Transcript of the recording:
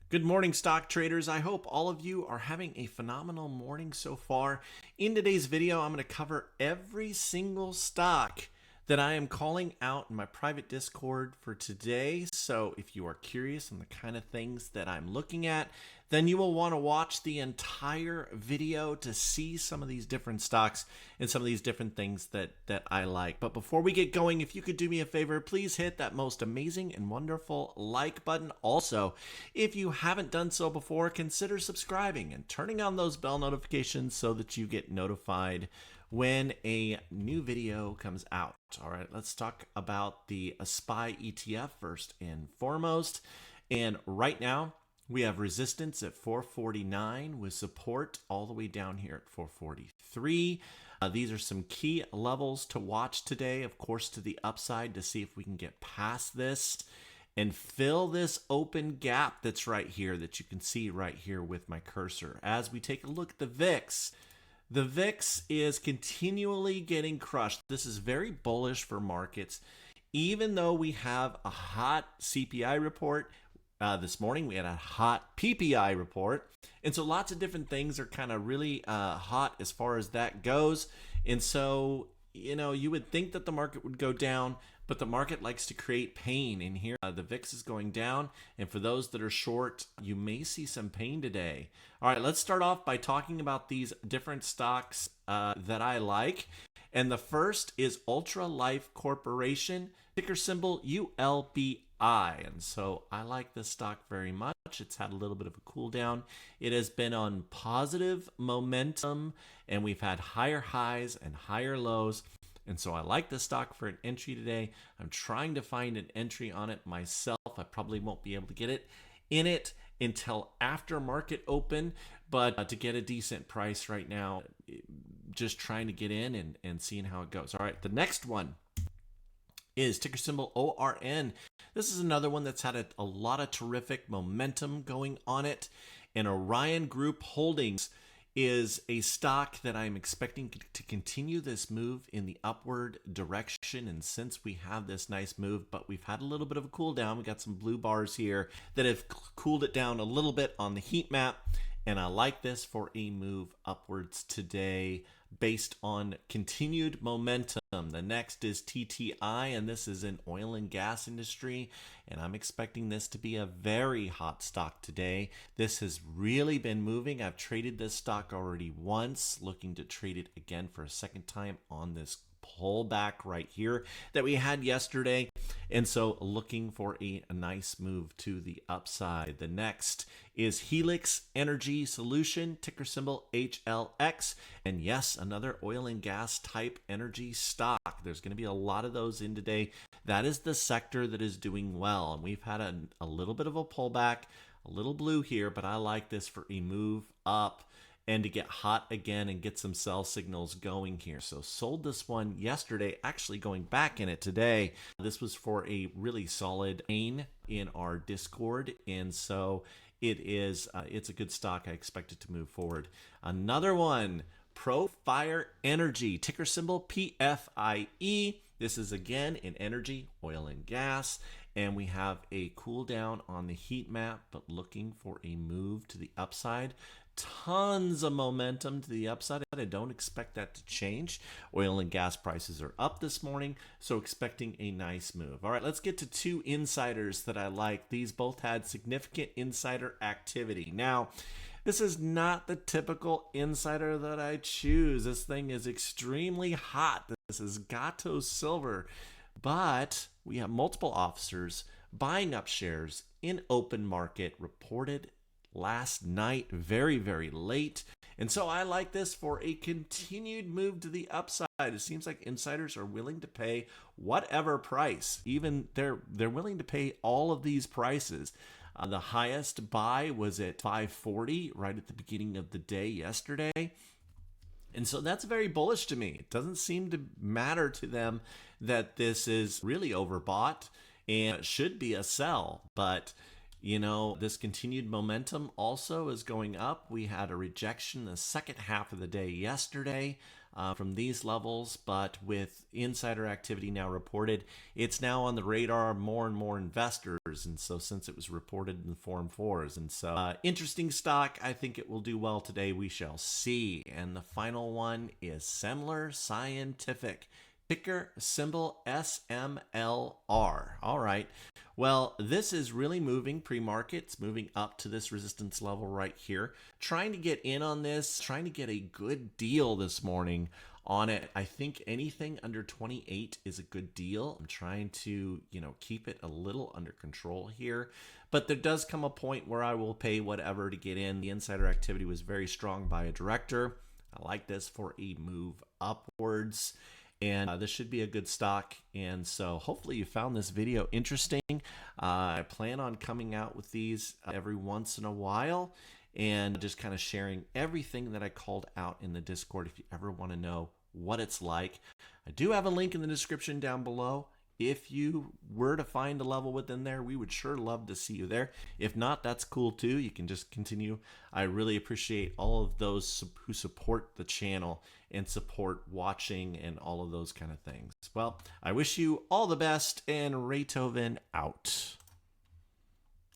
Good morning, stock traders. I hope all of you are having a phenomenal morning so far. In today's video, I'm going to cover every single stock that I am calling out in my private Discord for today. So if you are curious on the kind of things that I'm looking at, then you will want to watch the entire video to see some of these different stocks and some of these different things that I like. But before we get going, if you could do me a favor, please hit that most amazing and wonderful like button. Also, if you haven't done so before, consider subscribing and turning on those bell notifications so that you get notified when a new video comes out. All right, let's talk about the SPY ETF first and foremost. And right now, we have resistance at 449 with support all the way down here at 443. These are some key levels to watch today, of course, to the upside to see if we can get past this and fill this open gap that's right here that you can see right here with my cursor. As we take a look at the VIX, the VIX is continually getting crushed. This is very bullish for markets. Even though we have a hot CPI report, this morning we had a hot PPI report. And so lots of different things are kind of really hot as far as that goes. And so, you would think that the market would go down, but the market likes to create pain in here. The VIX is going down, and for those that are short, you may see some pain today. All right, let's start off by talking about these different stocks that I like. And the first is Ultra Life Corporation, ticker symbol ULBI. And so I like this stock very much. It's had a little bit of a cool down. It has been on positive momentum, and we've had higher highs and higher lows. And so I like this stock for an entry today. I'm trying to find an entry on it myself. I probably won't be able to get it in it until after market open, but to get a decent price right now, just trying to get in and seeing how it goes. All right, the next one is ticker symbol ORN. This is another one that's had a lot of terrific momentum going on it. And Orion Group Holdings is a stock that I'm expecting to continue this move in the upward direction. And since we have this nice move, but we've had a little bit of a cool down, we got some blue bars here that have cooled it down a little bit on the heat map. And I like this for a move upwards today based on continued momentum. The next is TTI, and this is in oil and gas industry. And I'm expecting this to be a very hot stock today. This has really been moving. I've traded this stock already once, looking to trade it again for a second time on this pullback right here that we had yesterday. And so looking for a nice move to the upside. The next is Helix Energy Solution, ticker symbol HLX. And yes, another oil and gas type energy stock. There's going to be a lot of those in today. That is the sector that is doing well. And we've had a little bit of a pullback, a little blue here, but I like this for a move up and to get hot again and get some sell signals going here. So sold this one yesterday, actually going back in it today. This was for a really solid gain in our Discord. And so it's a good stock. I expect it to move forward. Another one, Profire Energy, ticker symbol PFIE. This is again in energy, oil and gas. And we have a cool down on the heat map, but looking for a move to the upside. Tons of momentum to the upside. I don't expect that to change. Oil and gas prices are up this morning, so expecting a nice move. All right, let's get to two insiders that I like. These both had significant insider activity. Now, this is not the typical insider that I choose. This thing is extremely hot. This is Gato Silver, but we have multiple officers buying up shares in open market, reported last night, very, very late. And so I like this for a continued move to the upside. It seems like insiders are willing to pay whatever price. Even they're willing to pay all of these prices. The highest buy was at 540 right at the beginning of the day yesterday. And so that's very bullish to me. It doesn't seem to matter to them that this is really overbought and should be a sell. But this continued momentum also is going up. We had a rejection the second half of the day yesterday. from these levels, but with insider activity now reported, it's now on the radar of more and more investors. And so since it was reported in the Form 4s, and so interesting stock, I think it will do well today. We shall see. And the final one is Semler Scientific, ticker symbol SMLR. All right. Well, this is really moving pre-market. It's moving up to this resistance level right here. Trying to get in on this, trying to get a good deal this morning on it. I think anything under 28 is a good deal. I'm trying to, keep it a little under control here. But there does come a point where I will pay whatever to get in. The insider activity was very strong by a director. I like this for a move upwards. And this should be a good stock. And so hopefully you found this video interesting. I plan on coming out with these every once in a while and just kind of sharing everything that I called out in the Discord if you ever want to know what it's like. I do have a link in the description down below. If you were to find a level within there, we would sure love to see you there. If not, that's cool too. You can just continue. I really appreciate all of those who support the channel and support watching and all of those kind of things. Well, I wish you all the best, and Raytoven out.